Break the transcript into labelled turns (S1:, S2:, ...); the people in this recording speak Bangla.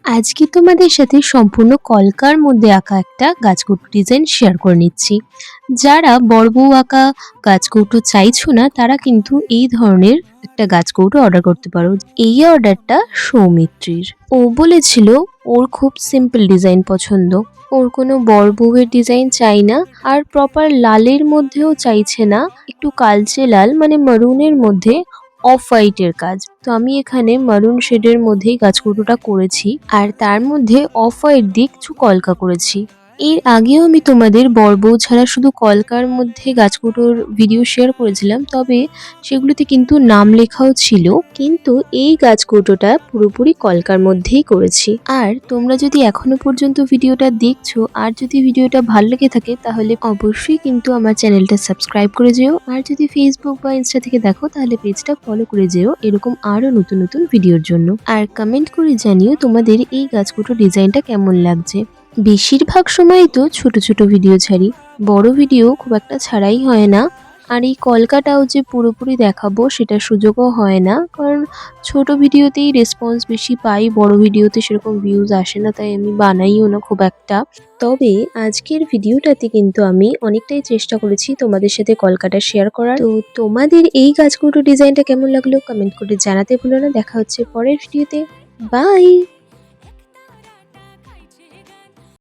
S1: আজকে তোমাদের সাথে সম্পূর্ণ কলকার মধ্যে আঁকা একটা গাছকৌটো ডিজাইন শেয়ার করে নিচ্ছি। যারা বড়বউ আঁকা গাছকৌটো চাইছো না তারা কিন্তু এই ধরনের একটা গাছকৌটো অর্ডার করতে পারো। এই অর্ডারটা সৌমিত্রীর। ও বলেছিল ওর খুব সিম্পল ডিজাইন পছন্দ, ওর কোনো বড়বউয়ের ডিজাইন চাই না, আর প্রপার লালের মধ্যেও চাইছে না, একটু কালচে লাল মানে মারুনের মধ্যে অফ হোয়াইটের কাজ। তো আমি এখানে মারুন শেডের মধ্যেই গাছকৌটোটা করেছি, আর তার মধ্যে অফ হোয়াইট দিয়ে কিছু কলকা করেছি। এর আগেও আমি তোমাদের বড়বউ ছাড়া শুধু কলকার মধ্যে গাছকৌটোর ভিডিও শেয়ার করেছিলাম, তবে সেগুলোতে কিন্তু নাম লেখাও ছিল, কিন্তু এই গাছকৌটোটা পুরোপুরি কলকার মধ্যেই করেছি। আর তোমরা যদি এখনো পর্যন্ত ভিডিওটা দেখছো আর যদি ভিডিওটা ভালো লেগে থাকে তাহলে অবশ্যই কিন্তু আমার চ্যানেলটা সাবস্ক্রাইব করে যেও, আর যদি ফেসবুক বা ইনস্টা থেকে দেখো তাহলে পেজটা ফলো করে যেও এরকম আরো নতুন নতুন ভিডিওর জন্য। আর কমেন্ট করে জানিও তোমাদের এই গাছকৌটো ডিজাইনটা কেমন লাগছে। বেশিরভাগ সময়ই তো ছোট ছোট ভিডিও ছাড়ি, বড় ভিডিও খুব একটা ছাড়াই হয় না। আর এই কলকাটাও যে পুরোপুরি দেখাবো সেটার সুযোগও হয় না, কারণ ছোট ভিডিওতেই রেসপন্স বেশি পাই, বড় ভিডিওতে সেরকম ভিউজ আসে না, তাই আমি বানাইও না খুব একটা। তবে আজকের ভিডিওটাতে কিন্তু আমি অনেকটাই চেষ্টা করেছি তোমাদের সাথে কলকাটা শেয়ার করার। তো তোমাদের এই গাছকৌটো ডিজাইনটা কেমন লাগলো কমেন্ট করে জানাতে ভুলো না। দেখা হচ্ছে পরের ভিডিওতে। বাই।